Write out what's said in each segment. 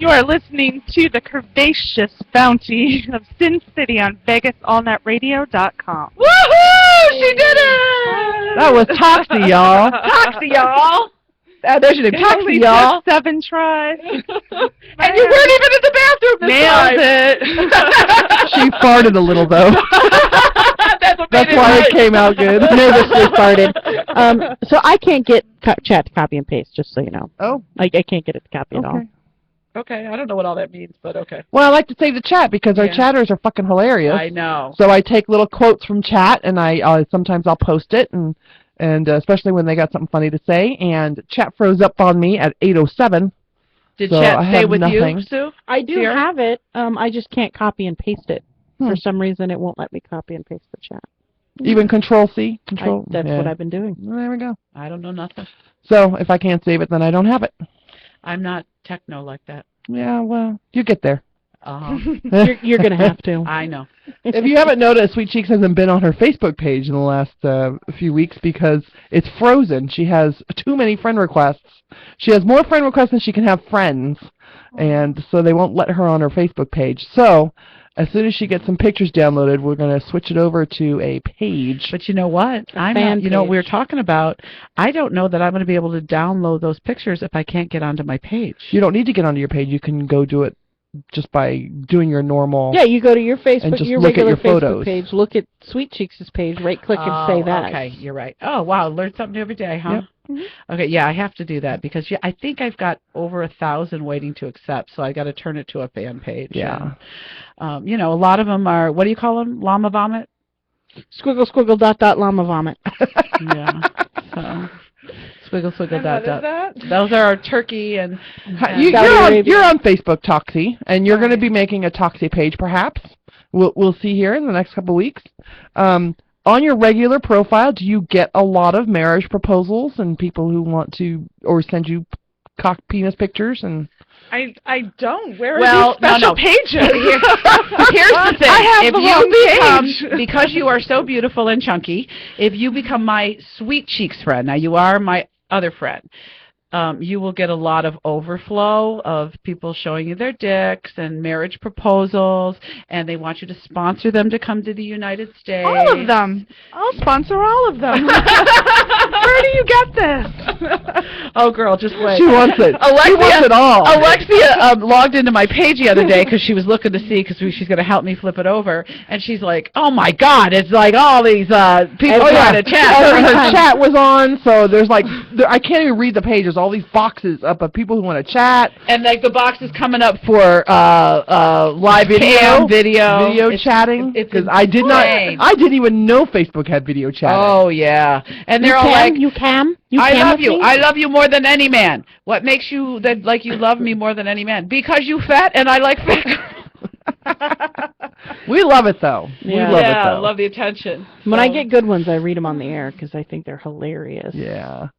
You are listening to the curvaceous bounty of Sin City on VegasAllNetRadio.com. Woohoo! She did it! That was Toxie, y'all. Toxie, y'all. There's your name, It only Toxie, y'all. took 7 tries. And you weren't even in the bathroom this Nailed time. it. She farted a little, though. That's why it came out good. Nervously farted. So I can't get chat to copy and paste, just so you know. Oh. I can't get it to copy at all. Okay, I don't know what all that means, but okay. Well, I like to save the chat because our chatters are fucking hilarious. I know. So I take little quotes from chat, and sometimes I'll post it, and especially when they got something funny to say, and chat froze up on me at 8:07. Did so chat stay with nothing. you, Sue? I do have it. I just can't copy and paste it. For some reason, it won't let me copy and paste the chat. Even Control-C? That's what I've been doing. Well, there we go. I don't know nothing. So if I can't save it, then I don't have it. I'm not techno like that. Yeah, well, you get there. You're going to have to. I know. If you haven't noticed, Sweet Cheeks hasn't been on her Facebook page in the last few weeks because it's frozen. She has too many friend requests. She has more friend requests than she can have friends, and so they won't let her on her Facebook page. So as soon as she gets some pictures downloaded, we're going to switch it over to a page. But you know what? I'm not, you know what we were talking about. I don't know that I'm going to be able to download those pictures if I can't get onto my page. You don't need to get onto your page. You can go do it just by doing your normal. Yeah, you go to your Facebook, and just your look regular at your Facebook photos. page, look at Sweet Cheeks' page, right-click and say that. Okay, you're right. Oh, wow, learn something new every day, huh? Yep. Okay, yeah, I have to do that because I think I've got over 1,000 waiting to accept, so I got to turn it to a fan page. Yeah. And, you know, a lot of them are, what do you call them? Llama vomit? Squiggle, squiggle, dot, dot, llama vomit. Yeah. So, squiggle, squiggle, dot, dot. Those are our turkey and you're on Facebook, Toxie, and you're going to be making a Toxie page, perhaps. We'll see here in the next couple of weeks. On your regular profile, do you get a lot of marriage proposals and people who want to or send you cock penis pictures? And I don't. Where are these special pages? Here's the thing. I have if you become, because you are so beautiful and chunky, if you become my Sweet Cheeks friend, now you are my other friend, you will get a lot of overflow of people showing you their dicks and marriage proposals, and they want you to sponsor them to come to the United States. All of them. I'll sponsor all of them. Where do you get this? Oh, girl, just wait. She wants it. She wants it all. Alexia logged into my page the other day because she was looking to see, because she's going to help me flip it over, and she's like, oh, my God, it's like all these people trying to chat. Her chat was on, so there's like, I can't even read the page. There's all these boxes up of people who want to chat. And like the box is coming up for live video chatting. Because I didn't even know Facebook had video chatting. Oh yeah, and they're all like, I love you. I love you more than any man. What makes you that like you love me more than any man? Because you fat and I like fat. We love it though. Yeah. We love it though. I love the attention. When I get good ones, I read them on the air because I think they're hilarious. Yeah.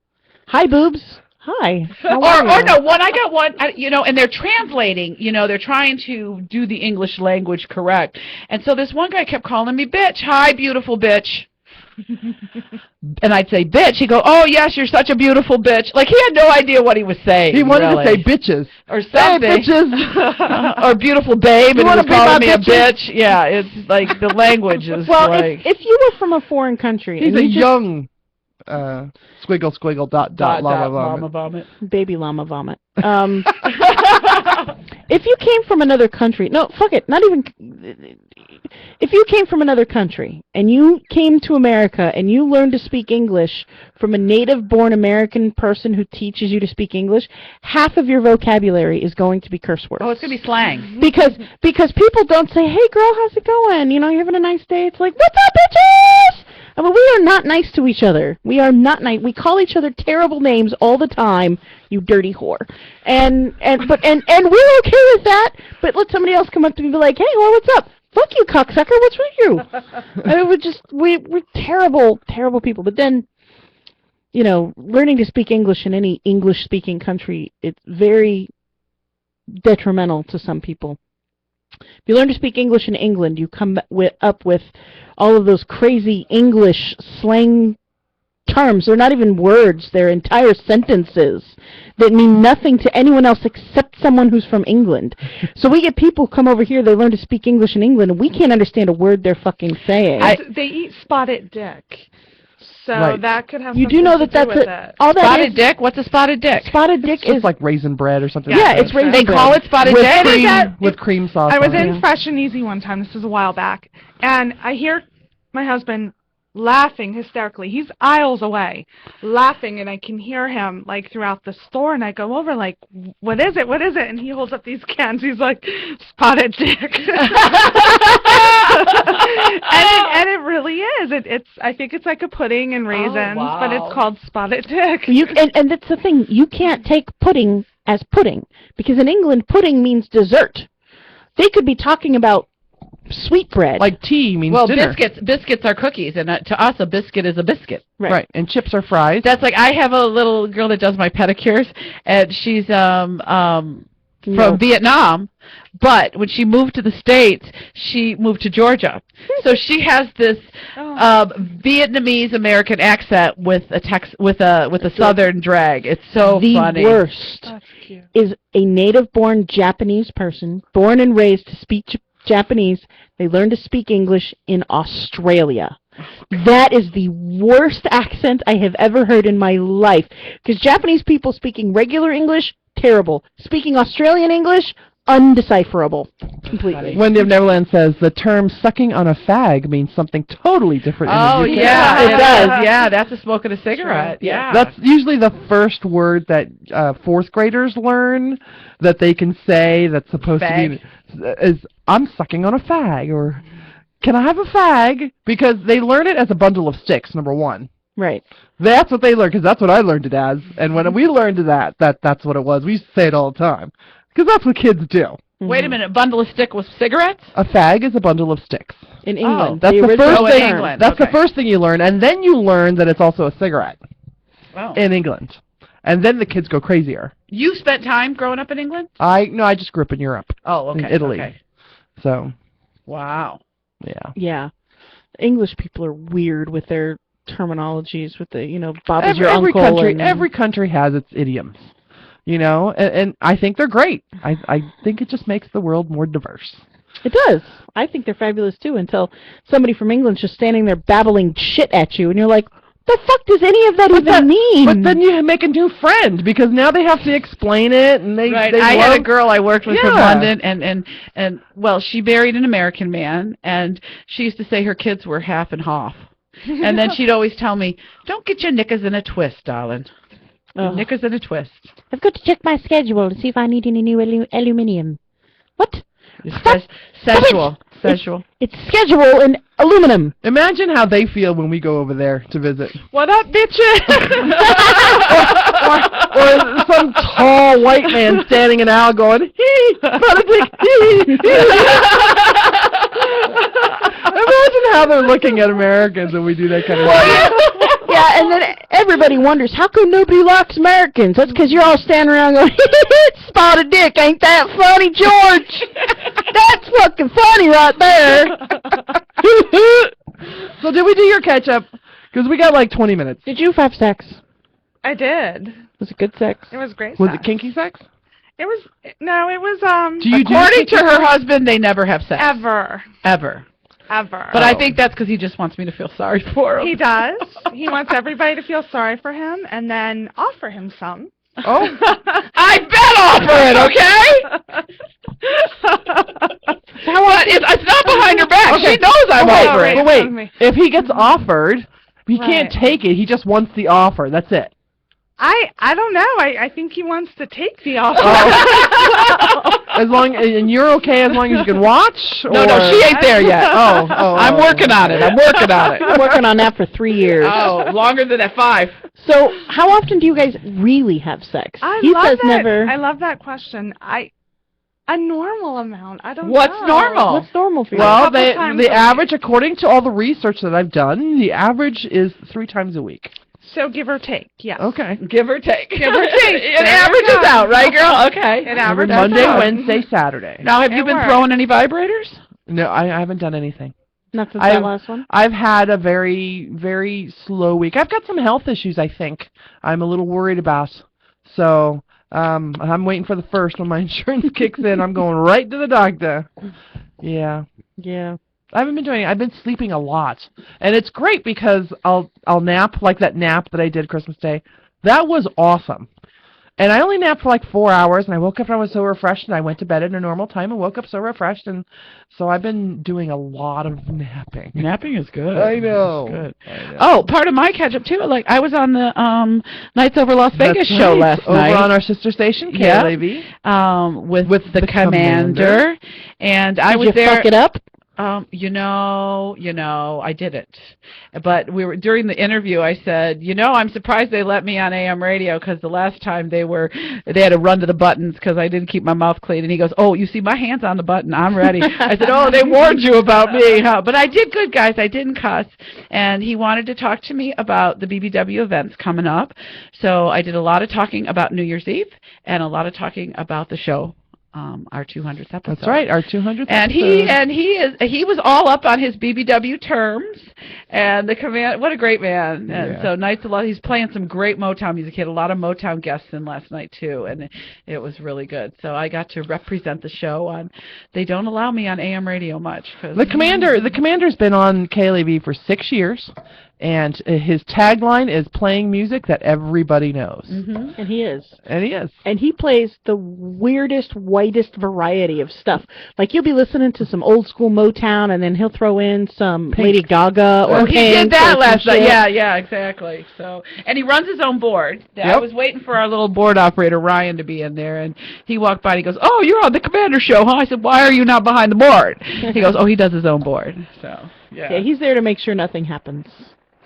Hi, boobs. Hi. Or no, I got one, you know, and they're translating, you know, they're trying to do the English language correct. And so this one guy kept calling me bitch. Hi, beautiful bitch. And I'd say bitch. He'd go, oh, yes, you're such a beautiful bitch. Like, he had no idea what he was saying. He wanted to say bitches. Or something. Hey, bitches. Or beautiful babe, and he was calling me a bitch. Yeah, it's like the language is like... if you were from a foreign country... He's a young... squiggle, squiggle, dot, llama vomit. Baby llama vomit. If you came from another country, no, fuck it, not even, if you came from another country and you came to America and you learned to speak English from a native-born American person who teaches you to speak English, half of your vocabulary is going to be curse words. Oh, it's going to be slang. Because people don't say, hey, girl, how's it going? You know, you having a nice day? It's like, what's up, bitches? I mean, we are not nice to each other. We are not nice. We call each other terrible names all the time, you dirty whore. And we're okay with that, but let somebody else come up to me and be like, hey, whore, what's up? Fuck you, cocksucker, what's with you? And we're terrible, terrible people. But then, you know, learning to speak English in any English-speaking country, it's very detrimental to some people. If you learn to speak English in England, you come up with all of those crazy English slang terms. They're not even words. They're entire sentences that mean nothing to anyone else except someone who's from England. So we get people come over here, they learn to speak English in England, and we can't understand a word they're fucking saying. They eat spotted dick. So Right. that could have You something do know to that do with that's it. all that Spotted is. dick? What's a spotted dick? Spotted dick It's is like raisin bread or something. Yeah, like that. it's raisin They bread. call it spotted with dick? cream, with cream sauce. I was on it. in Fresh and Easy one time. This is a while back, and I hear my husband laughing hysterically. He's aisles away, laughing, and I can hear him like throughout the store. And I go over, like, "What is it? What is it?" And he holds up these cans. He's like, "Spotted dick," and it really is. It's I think it's like a pudding and raisins, but wow. it's called spotted dick. and that's the thing. You can't take pudding as pudding because in England, pudding means dessert. They could be talking about sweetbread. Like tea means Well, dinner. biscuits are cookies, and to us, a biscuit is a biscuit. Right. And chips are fries. That's like I have a little girl that does my pedicures, and she's from Vietnam, but when she moved to the States, she moved to Georgia. So she has this Vietnamese American accent with a southern drag. It's so the funny. worst That's cute. is a native-born Japanese person, born and raised to speak Japanese. They learn to speak English in Australia. That is the worst accent I have ever heard in my life. Because Japanese people speaking regular English, terrible. Speaking Australian English, undecipherable. Completely. Wendy of Neverland says the term sucking on a fag means something totally different Oh, in the UK. yeah, it does. Yeah, that's a smoking a cigarette. Sure. Yeah. That's usually the first word that fourth graders learn that they can say that's supposed to be is I'm sucking on a fag or can I have a fag? Because they learn it as a bundle of sticks, number one. Right. That's what they learn because that's what I learned it as. And when we learned that's what it was. We used to say it all the time because that's what kids do. Wait a minute, a bundle of stick with cigarettes? A fag is a bundle of sticks. In England. That's the original first in thing. England. That's the Okay. first thing you learn, and then you learn that it's also a cigarette Oh. in England, and then the kids go crazier. You spent time growing up in England? I just grew up in Europe, Oh, okay. in Italy. Okay. So Wow. yeah. Yeah. English people are weird with their terminologies, with the, Bob is your Every uncle. country, and- every country has its idioms, and I think they're great. I think it just makes the world more diverse. It does. I think they're fabulous, too, until somebody from England's just standing there babbling shit at you, and you're like, the fuck does any of that even mean? But then you make a new friend because now they have to explain it, and they Right. they I love, had a girl I worked with from Yeah. London, and well, she married an American man, and she used to say her kids were half and half. And then she'd always tell me, "Don't get your knickers in a twist, darling. Ugh. Knickers in a twist." I've got to check my schedule to see if I need any new aluminium. What? It's sensual. Sensual. It's schedule in aluminum. Imagine how they feel when we go over there to visit. What up, bitches? or some tall white man standing in an aisle going, hee, politics, hee, hee. Imagine how they're looking at Americans when we do that kind of thing. Yeah, and then everybody wonders, how come nobody likes Americans? That's because you're all standing around going, spotted dick, ain't that funny, George? That's fucking funny right there. So did we do your catch-up? Because we got like 20 minutes. Did you have sex? I did. Was it good sex? It was great. Was sex. it kinky sex? It was Do you According do to her husband, they never have sex. ever. Ever. But I think that's because he just wants me to feel sorry for him. He does. He wants everybody to feel sorry for him and then offer him some. Oh, I bet offer it, okay? But it's not behind her back. Okay. She knows I'm wait, over it. but wait. If he gets offered, he can't Right. take it. He just wants the offer. That's it. I don't know. I think he wants to take the offer. As long and you're okay as long as you can watch. No, she ain't there yet. I'm working on it. I'm working on it. I'm working on that for 3 years. Oh, longer than that 5. So, how often do you guys really have sex? I he love says that. never. I love that question. A normal amount. I don't What's know. normal? What's normal for you? Well, couple times the a average, according to all the research that I've done, the average is 3 times a week. So give or take, yes. Okay. Give or take. Give or take. It There you averages go. out, right, girl? Okay. It Every averages Monday, out. Wednesday, Saturday. Now, have you It been works. throwing any vibrators? No, I haven't done anything. Not since that last one? I've had a very, very slow week. I've got some health issues, I think, I'm a little worried about. So I'm waiting for the first. When my insurance kicks in, I'm going right to the doctor. Yeah. Yeah. I haven't been doing it. I've been sleeping a lot. And it's great because I'll nap, like that nap that I did Christmas Day. That was awesome. And I only napped for like 4 hours, and I woke up and I was so refreshed, and I went to bed at a normal time and woke up so refreshed, and so I've been doing a lot of napping. Napping is good. I know. It's good. I know. Oh, part of my catch-up, too. Like, I was on the Nights Over Las Vegas That's show right. last night. Over on our sister station, Yep. KLAV. With the commander. And I was Did you there. fuck it up? You know, I didn't. But during the interview, I said, I'm surprised they let me on AM radio because the last time they had to run to the buttons because I didn't keep my mouth clean. And he goes, oh, you see, my hand's on the button. I'm ready. I said, oh, they warned you about me, huh? But I did good, guys. I didn't cuss. And he wanted to talk to me about the BBW events coming up. So I did a lot of talking about New Year's Eve and a lot of talking about the show. Our 200th episode. That's right, our 200th and episode. he was all up on his BBW terms, and the command. What a great man! And so Nights a lot. He's playing some great Motown music. He had a lot of Motown guests in last night too, and it was really good. So I got to represent the show on. They don't allow me on AM radio much. The commander's been on KLAV for 6 years. And his tagline is playing music that everybody knows. Mm-hmm. And he is. And he is. And he plays the weirdest, whitest variety of stuff. Like, you'll be listening to some old school Motown, and then he'll throw in some Pink. Lady Gaga or he Pink did that or last some night. shit. Yeah, exactly. So, and he runs his own board. I Yep. was waiting for our little board operator, Ryan, to be in there, and he walked by and he goes, oh, you're on the commander show, huh? I said, why are you not behind the board? He goes, oh, he does his own board. So, Yeah, he's there to make sure nothing happens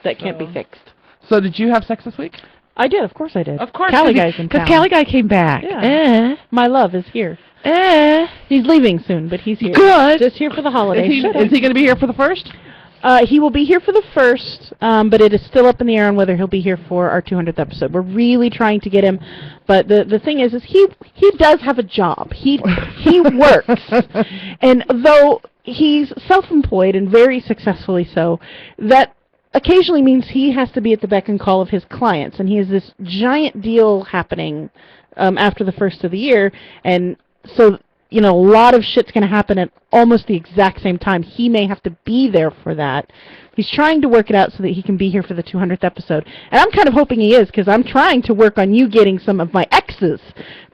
that can't be fixed. So did you have sex this week? I did, of course I did. Of course. Cali Guy's in town. Because Cali Guy came back. Yeah. My love is here. He's leaving soon, but he's here. Good. Just here for the holidays. Is he going to be here for the first? He will be here for the first, but it is still up in the air on whether he'll be here for our 200th episode. We're really trying to get him, but the thing is he does have a job. He works, and though he's self-employed and very successfully so, that occasionally means he has to be at the beck and call of his clients, and he has this giant deal happening after the first of the year, and so a lot of shit's going to happen at almost the exact same time. He may have to be there for that. He's trying to work it out so that he can be here for the 200th episode, and I'm kind of hoping he is, because I'm trying to work on you getting some of my exes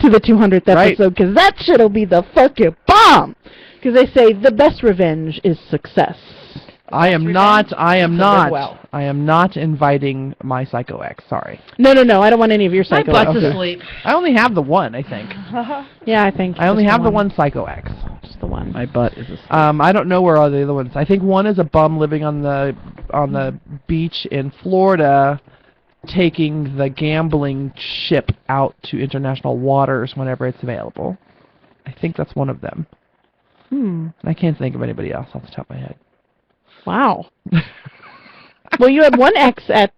to the 200th episode, because that shit'll be the fucking bomb, because they say the best revenge is success. I am not inviting my psycho ex. Sorry. No, I don't want any of your My psycho butt's exes. asleep. I only have the one, I think. Yeah, I think. I only just have the one psycho ex. Just the one. My butt is asleep. I don't know where all the other ones. I think one is a bum living on the beach in Florida, taking the gambling ship out to international waters whenever it's available. I think that's one of them. I can't think of anybody else off the top of my head. Wow. Well, you had one ex at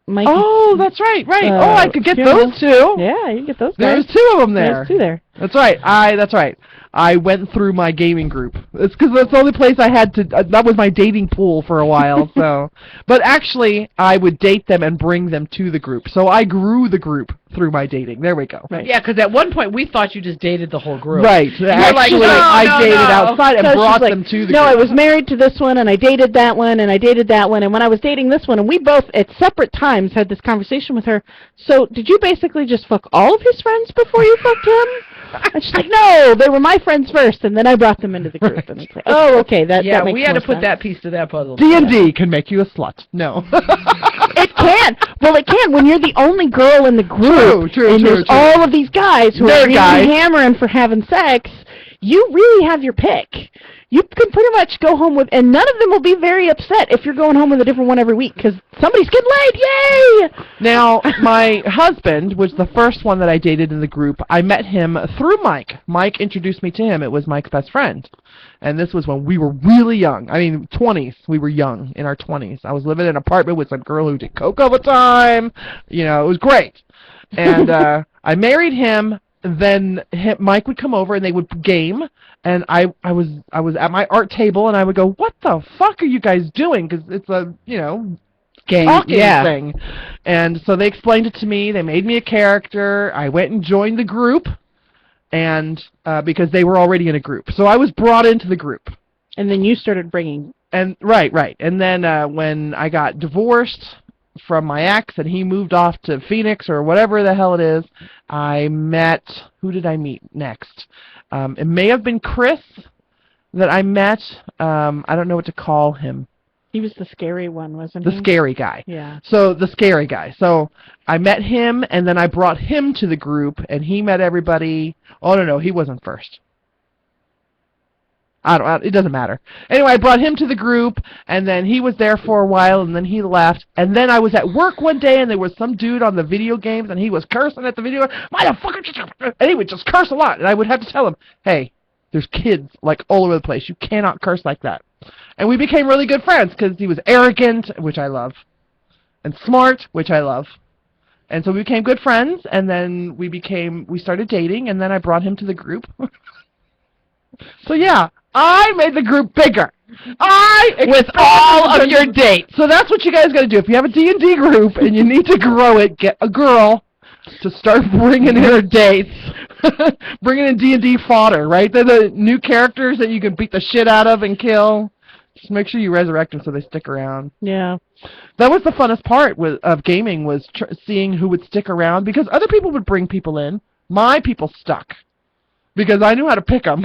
Mikey's. Oh, that's right. I could get funeral. those two. Yeah, you can get those guys. There's two of them there. There's two there. That's right. That's right. I went through my gaming group. It's because that's the only place I had to. That was my dating pool for a while. So, but actually, I would date them and bring them to the group. So I grew the group through my dating. There we go. Right. Yeah, because at one point we thought you just dated the whole group. Right. Actually, no, I dated no. outside and So brought she's like, them to the no, group. I was married to this one, and I dated that one, and I dated that one, and when I was dating this one, and we both, at separate times, had this conversation with her, so did you basically just fuck all of his friends before you fucked him? And she's like, no, they were my friends first, and then I brought them into the group. And it's like, oh, okay, that makes we had to more put sense. that piece to that puzzle. D&D can make you a slut. No. It can. Well, it can when you're the only girl in the group, and there's all of these guys who are really hammering for having sex. You really have your pick. You can pretty much go home with, and none of them will be very upset if you're going home with a different one every week, because somebody's getting laid. Yay! Now, my husband was the first one that I dated in the group. I met him through Mike. Mike introduced me to him. It was Mike's best friend. And this was when we were really young. I mean, 20s. We were young, in our 20s. I was living in an apartment with some girl who did coke all the time. It was great. And I married him then Mike would come over and they would game, and I was at my art table and I would go, "What the fuck are you guys doing?" Because it's a Game. talking Yeah. thing, and so they explained it to me. They made me a character. I went and joined the group, and because they were already in a group, so I was brought into the group. And then you started bringing. And right, and then when I got divorced from my ex and he moved off to Phoenix or whatever the hell it is, I met, who did I meet next? It may have been Chris that I met. I don't know what to call him. He was the scary one, wasn't he? The scary guy. Yeah. So the scary guy. So I met him and then I brought him to the group and he met everybody. Oh no, he wasn't first. It doesn't matter. Anyway, I brought him to the group, and then he was there for a while, and then he left. And then I was at work one day, and there was some dude on the video games, and he was cursing at the video. Motherfucker! And he would just curse a lot, and I would have to tell him, hey, there's kids like all over the place. You cannot curse like that. And we became really good friends because he was arrogant, which I love, and smart, which I love. And so we became good friends, and then we started dating, and then I brought him to the group. So yeah, I made the group bigger. With all of your dates. So that's what you guys got to do. If you have a D&D group and you need to grow it, get a girl to start bringing in her dates. Bringing in D&D fodder, right? They're the new characters that you can beat the shit out of and kill. Just make sure you resurrect them so they stick around. Yeah. That was the funnest part of gaming, was seeing who would stick around, because other people would bring people in. My people stuck. Because I knew how to pick them.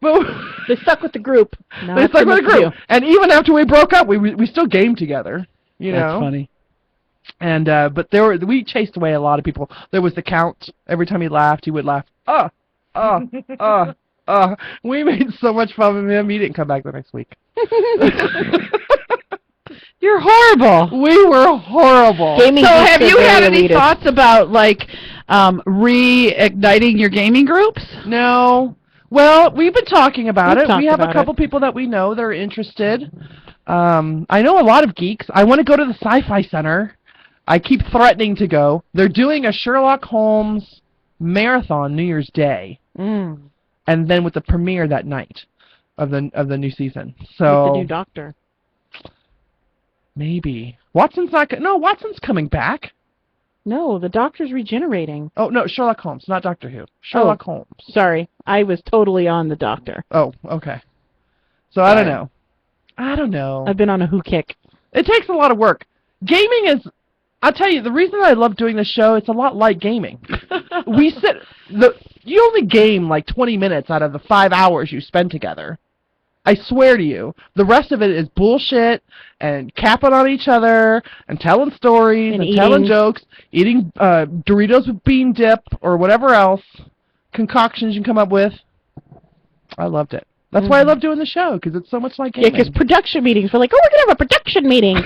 But They stuck with the group. Now they that's stuck with the what to group. And even after we broke up, we still gamed together. You know? That's funny. And but we chased away a lot of people. There was the Count. Every time he laughed, he would laugh. We made so much fun of him. He didn't come back the next week. You're horrible. We were horrible. Gaming So geeks have are you had very any elitist. thoughts about, like, reigniting your gaming groups? No. Well, we've been talking about We've it. talked We have a about couple people that we know that are interested. I know a lot of geeks. I want to go to the Sci-Fi Center. I keep threatening to go. They're doing a Sherlock Holmes marathon New Year's Day, Mm. and then with the premiere that night of the new season. With So the new doctor. maybe Watson's not. No, Watson's coming back. No, the doctor's regenerating. Oh no, Sherlock Holmes, not Doctor Who. Sherlock Holmes. Sorry, I was totally on the doctor. Oh, okay. So I don't know. I don't know. I've been on a Who kick. It takes a lot of work. Gaming is, I'll tell you, the reason I love doing this show, it's a lot like gaming. You only game like 20 minutes out of the 5 hours you spend together. I swear to you. The rest of it is bullshit and capping on each other and telling stories and telling jokes, eating Doritos with bean dip or whatever else concoctions you can come up with. I loved it. That's why I love doing the show, because it's so much like Yeah, gaming. because production meetings, we're like, oh, we're going to have a production meeting.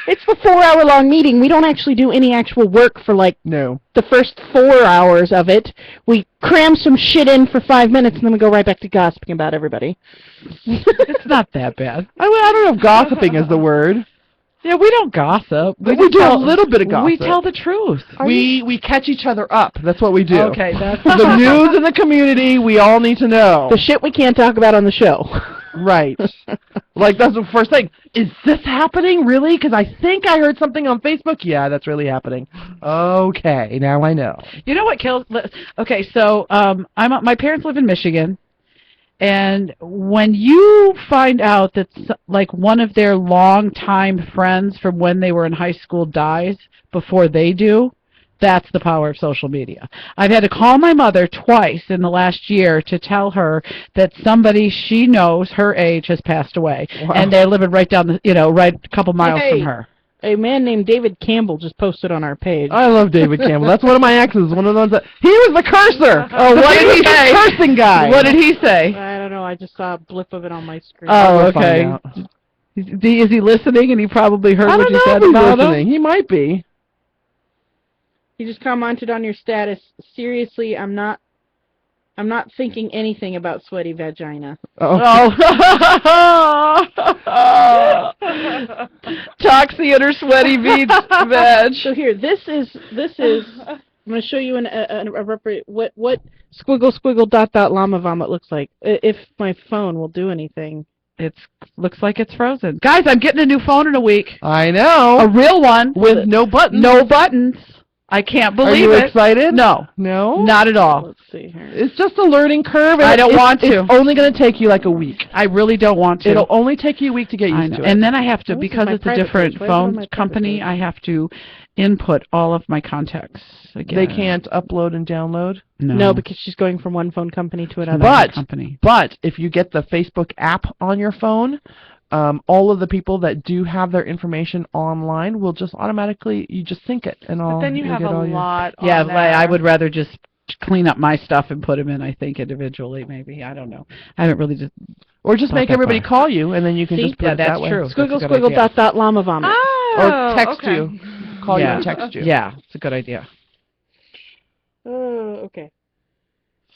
It's a 4-hour-long meeting. We don't actually do any actual work for, like, No. the first 4 hours of it. We cram some shit in for 5 minutes, and then we go right back to gossiping about everybody. It's not that bad. I don't know if gossiping is the word. Yeah, we don't gossip. We just do a tell- little bit of gossip. We tell the truth. We catch each other up. That's what we do. Okay, that's The news in the community, we all need to know. The shit we can't talk about on the show. Right. Like, that's the first thing. Is this happening, really? Because I think I heard something on Facebook. Yeah, that's really happening. Okay, now I know. You know what kills? Okay, so my parents live in Michigan, and when you find out that like one of their longtime friends from when they were in high school dies before they do, that's the power of social media. I've had to call my mother twice in the last year to tell her that somebody she knows her age has passed away, Wow. and they're living right down the right a couple miles Hey. from her. A man named David Campbell just posted on our page. I love David Campbell. That's one of my exes. One of the ones that... He was the cursor! Oh, what did he The say? cursing guy! What did he say? I don't know. I just saw a blip of it on my screen. Oh, We'll find okay. out. Is he listening? And he probably heard I what don't you know said if he's about listening. him. He might be. He just commented on your status. Seriously, I'm not thinking anything about sweaty vagina. Oh. Toxie and her sweaty beads veg. So here, this is I'm going to show you what squiggle dot llama vomit looks like. If my phone will do anything. Looks like it's frozen. Guys, I'm getting a new phone in a week. I know. A real one. With no buttons. No buttons. I can't believe Are you it. excited? No. No? Not at all. Let's see here. It's just a learning curve. And I don't want to. It's only going to take you like a week. I really don't want to. It'll only take you a week to get I used know. to it. And then I have to, This is because my it's a private different page. Why is it on phone my private company, page? I have to input all of my contacts again. They can't upload and download. No, because she's going from one phone company to another. But company. But if you get the Facebook app on your phone, all of the people that do have their information online will just automatically, you just sync it. And But then you have a lot on Yeah, there. I would rather just clean up my stuff and put them in, I think, individually, maybe. I don't know. I haven't really just... Or just Not make that everybody far. call you, and then you can See? just put Yeah, it that's that way. true. That's a Squiggle good squiggle idea. dot llama vomit. Oh, Or text okay. you. Call you and text you. Yeah, it's a good idea. Okay.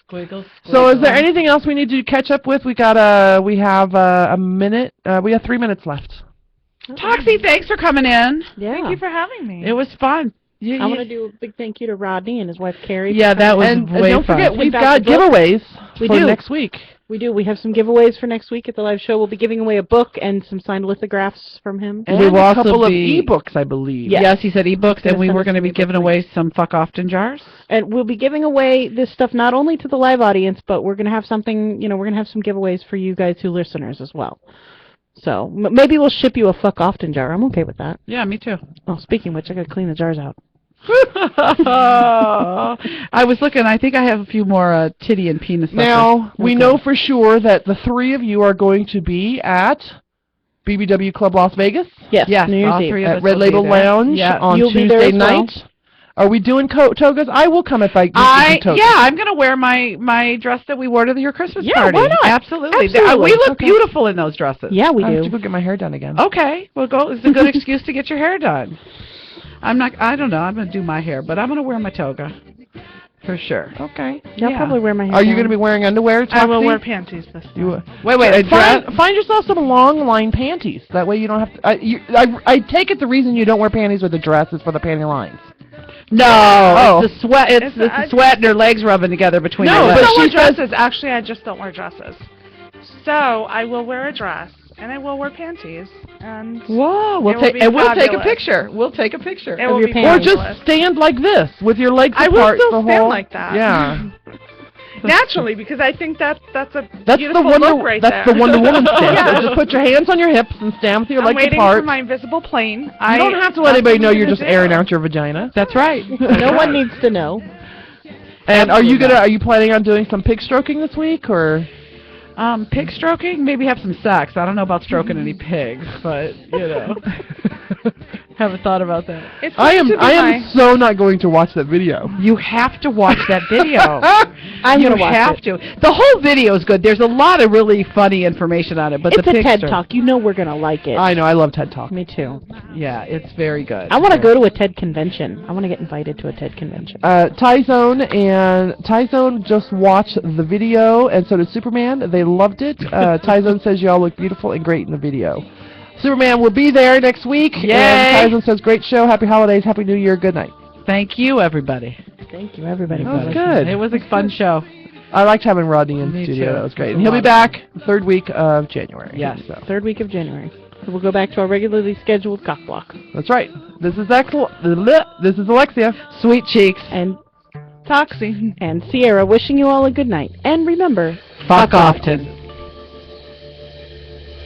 Squiggles. So is there anything else we need to catch up with? We have a minute. We have 3 minutes left. Toxie, thanks for coming in. Yeah. Thank you for having me. It was fun. I want to do a big thank you to Rodney and his wife Carrie. Yeah, that was And way don't fun. forget, we've Take got back the book. giveaways We for do. next week. We do. We have some giveaways for next week at the live show. We'll be giving away a book and some signed lithographs from him. And We will a also couple of be- ebooks, I believe. Yeah. Yes, he said ebooks, Gonna and we send were us going to some be ebooks giving away some Fuck Often jars. And we'll be giving away this stuff not only to the live audience, but we're going to have something, we're going to have some giveaways for you guys who listeners as well. So maybe we'll ship you a Fuck Often jar. I'm okay with that. Yeah, me too. Oh, speaking of which, I got to clean the jars out. I was looking. I think I have a few more titty and penis. Now, we Okay. know for sure that the 3 of you are going to be at BBW Club Las Vegas, Yes, Yes, New Year's all Eve. three of at us Red will Label be there. Lounge Yeah. on You'll be there Tuesday as well? night. Are we doing togas? I will come if I get some togas. Yeah, I'm gonna wear my dress that we wore to your Christmas Yeah, party. why not? Absolutely. Absolutely. We look Okay. beautiful in those dresses. Yeah, we I have to do. go get my hair done again. Okay, well, go. It's a good excuse to get your hair done. I don't know. I'm gonna do my hair, but I'm gonna wear my toga for sure. Okay. I'll Yeah. probably wear my hair Are you down. going to be wearing underwear, I will Toxie? wear panties this time. You, Wait, a dress? find yourself some long line panties. That way you don't have to. I take it the reason you don't wear panties with a dress is for the panty lines. No, Oh. it's the sweat. It's the I- sweat and her legs rubbing together between No, her I legs. but don't wear she says- dresses. Actually, I just don't wear dresses. So I will wear a dress, and I will wear panties, and Whoa, It will be we'll take a fabulous. picture. We'll take a picture. it will your be panties. Or fabulous. just stand like this with your legs I will apart. still the stand whole, like that. Yeah. Naturally, because I think that's a That's beautiful the Wonder. look right that's there. the Wonder Woman stance. Yeah. So just put your hands on your hips and stand with your I'm legs waiting apart. for my invisible plane. You don't have to let anybody know you're just airing out your vagina. That's right. No one needs to know. And are you planning on doing some pig stroking this week or? Pig stroking? Maybe have some sex. I don't know about stroking any pigs, but haven't thought about that. It I seems to be am so not going to watch that video. You have to watch that video. I'm you going to watch have it. to. The whole video is good. There's a lot of really funny information on it, but It's the a pig TED stroke- Talk. You know we're going to like it. I know. I love TED Talk. Me too. Yeah, it's very good. I want to go to a TED convention. I want to get invited to a TED convention. Tyzone just watched the video, and so did Superman. They loved it. Tyzone says y'all look beautiful and great in the video. Superman will be there next week. Yay! And Tyzone says, great show, happy holidays, happy New Year, good night. Thank you, everybody. Thank you, everybody. That was for good. It was a fun show. I liked having Rodney in Me studio. too. That was great. It And was he'll a be lot. back third week of January. Yes. So. Third week of January. So we'll go back to our regularly scheduled cock block. That's right. This is This is Alexia. Sweet cheeks. And Toxie. Sierra wishing you all a good night. And remember, Fuck often.